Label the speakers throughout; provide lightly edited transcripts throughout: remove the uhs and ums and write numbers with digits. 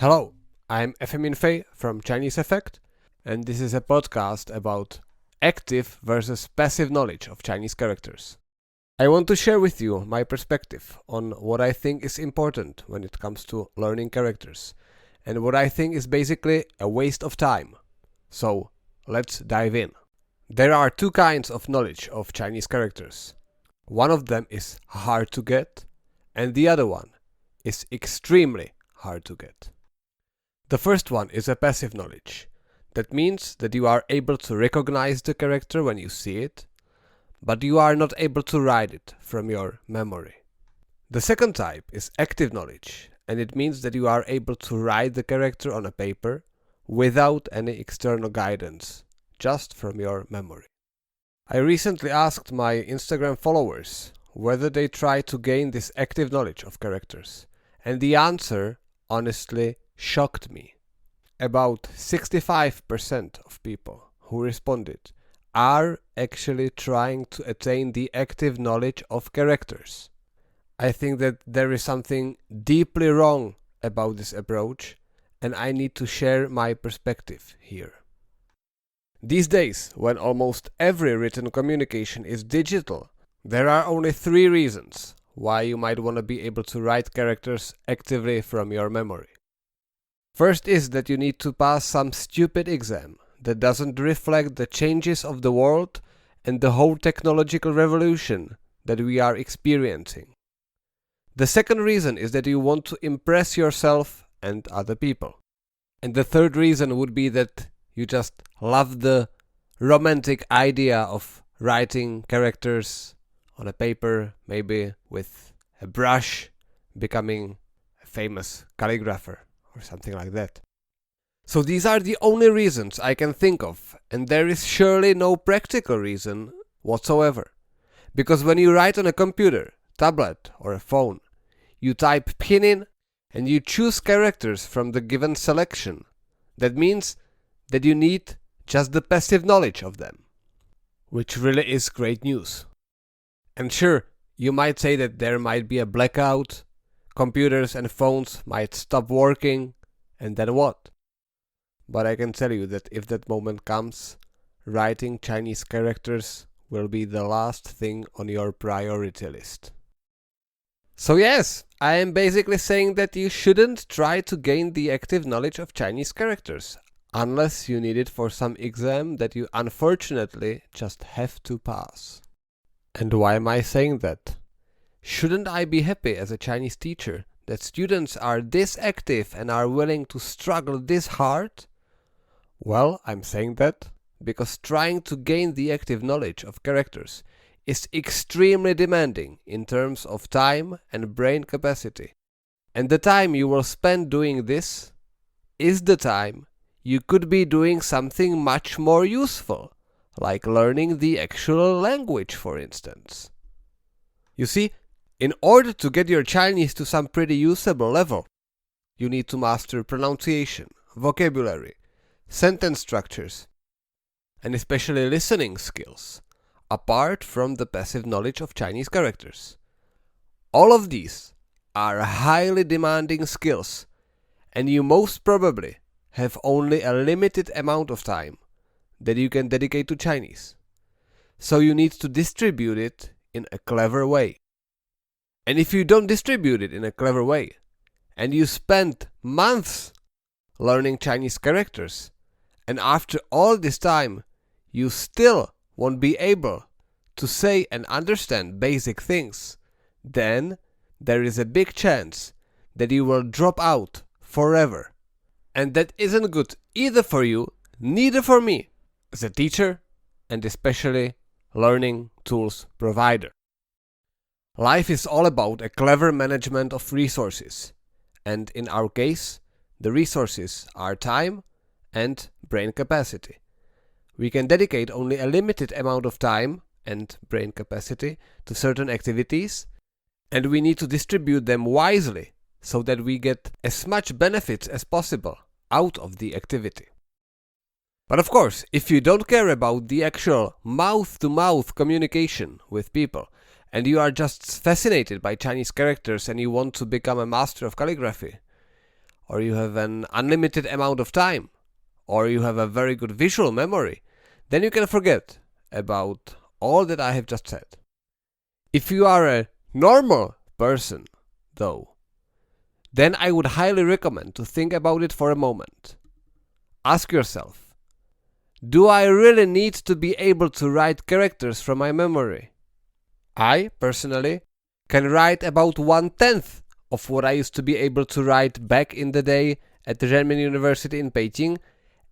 Speaker 1: Hello, I'm Efemin Fei from Chinese Effect, and this is a podcast about active versus passive knowledge of Chinese characters. I want to share with you my perspective on what I think is important when it comes to learning characters, and what I think is basically a waste of time. So, let's dive in. There are two kinds of knowledge of Chinese characters. One of them is hard to get, and the other one is extremely hard to get. The first one is a passive knowledge. That means that you are able to recognize the character when you see it, but you are not able to write it from your memory. The second type is active knowledge, and it means that you are able to write the character on a paper without any external guidance, just from your memory. I recently asked my Instagram followers whether they try to gain this active knowledge of characters, and the answer, honestly, shocked me. About 65% of people who responded are actually trying to attain the active knowledge of characters. I think that there is something deeply wrong about this approach, and I need to share my perspective here. These days, when almost every written communication is digital, there are only 3 reasons why you might want to be able to write characters actively from your memory. First is that you need to pass some stupid exam that doesn't reflect the changes of the world and the whole technological revolution that we are experiencing. The second reason is that you want to impress yourself and other people. And the third reason would be that you just love the romantic idea of writing characters on a paper, maybe with a brush, becoming a famous calligrapher or something like that. So these are the only reasons I can think of, and there is surely no practical reason whatsoever. Because when you write on a computer, tablet or a phone, you type pinyin and you choose characters from the given selection. That means that you need just the passive knowledge of them, which really is great news. And sure, you might say that there might be a blackout, computers and phones might stop working, and then what? But I can tell you that if that moment comes, writing Chinese characters will be the last thing on your priority list. So yes, I am basically saying that you shouldn't try to gain the active knowledge of Chinese characters, unless you need it for some exam that you unfortunately just have to pass. And why am I saying that? Shouldn't I be happy as a Chinese teacher that students are this active and are willing to struggle this hard? Well, I'm saying that because trying to gain the active knowledge of characters is extremely demanding in terms of time and brain capacity. And the time you will spend doing this is the time you could be doing something much more useful, like learning the actual language, for instance. You see, in order to get your Chinese to some pretty usable level, you need to master pronunciation, vocabulary, sentence structures, and especially listening skills, apart from the passive knowledge of Chinese characters. All of these are highly demanding skills, and you most probably have only a limited amount of time that you can dedicate to Chinese. So you need to distribute it in a clever way. And if you don't distribute it in a clever way, and you spend months learning Chinese characters, and after all this time you still won't be able to say and understand basic things, then there is a big chance that you will drop out forever. And that isn't good either for you, neither for me, as a teacher, and especially learning tools provider. Life is all about a clever management of resources, and in our case, the resources are time and brain capacity. We can dedicate only a limited amount of time and brain capacity to certain activities, and we need to distribute them wisely so that we get as much benefits as possible out of the activity. But of course, if you don't care about the actual mouth-to-mouth communication with people, and you are just fascinated by Chinese characters and you want to become a master of calligraphy, or you have an unlimited amount of time, or you have a very good visual memory, then you can forget about all that I have just said. If you are a normal person, though, then I would highly recommend to think about it for a moment. Ask yourself, do I really need to be able to write characters from my memory? I, personally, can write about 1/10 of what I used to be able to write back in the day at the Renmin University in Beijing,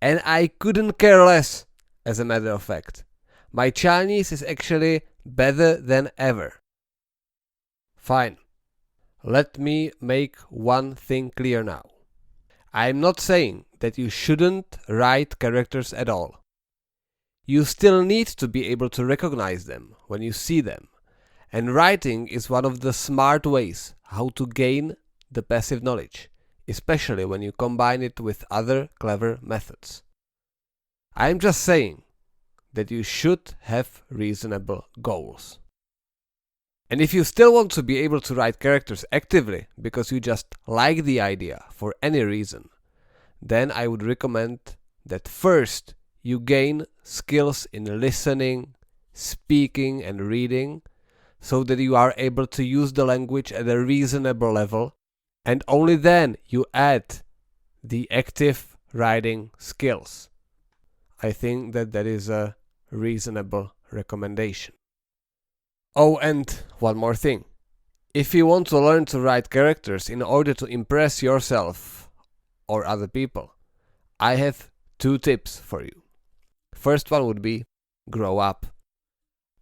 Speaker 1: and I couldn't care less, as a matter of fact. My Chinese is actually better than ever. Fine. Let me make one thing clear now. I'm not saying that you shouldn't write characters at all. You still need to be able to recognize them when you see them, and writing is one of the smart ways how to gain the passive knowledge, especially when you combine it with other clever methods. I'm just saying that you should have reasonable goals. And if you still want to be able to write characters actively because you just like the idea for any reason, then I would recommend that first you gain skills in listening, speaking and reading, so that you are able to use the language at a reasonable level, and only then you add the active writing skills. I think that is a reasonable recommendation. Oh, and one more thing. If you want to learn to write characters in order to impress yourself or other people, I have 2 tips for you. First one would be grow up.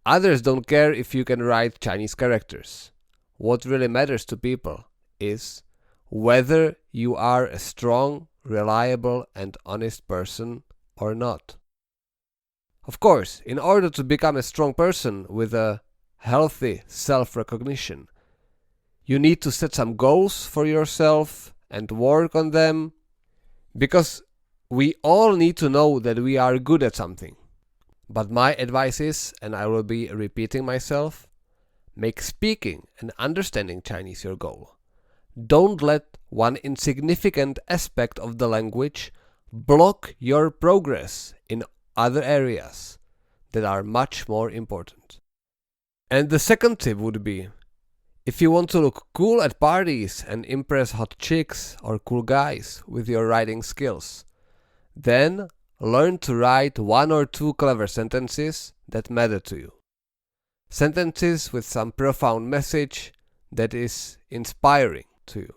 Speaker 1: Others don't care if you can write Chinese characters. What really matters to people is whether you are a strong, reliable and honest person or not. Of course, in order to become a strong person with a healthy self-recognition, you need to set some goals for yourself and work on them, because we all need to know that we are good at something. But my advice is, and I will be repeating myself, make speaking and understanding Chinese your goal. Don't let one insignificant aspect of the language block your progress in other areas that are much more important. And the second tip would be, if you want to look cool at parties and impress hot chicks or cool guys with your writing skills, then learn to write 1 or 2 clever sentences that matter to you. Sentences with some profound message that is inspiring to you.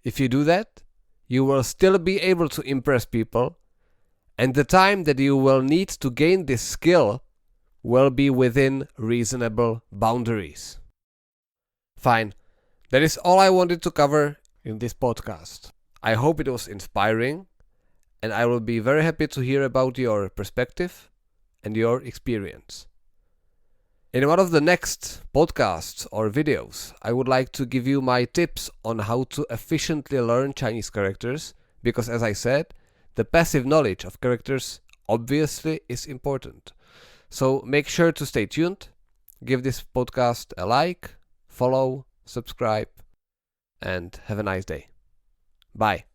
Speaker 1: If you do that, you will still be able to impress people, and the time that you will need to gain this skill will be within reasonable boundaries. Fine, that is all I wanted to cover in this podcast. I hope it was inspiring, and I will be very happy to hear about your perspective and your experience. In one of the next podcasts or videos, I would like to give you my tips on how to efficiently learn Chinese characters, because as I said, the passive knowledge of characters obviously is important. So make sure to stay tuned, give this podcast a like, follow, subscribe, and have a nice day. Bye.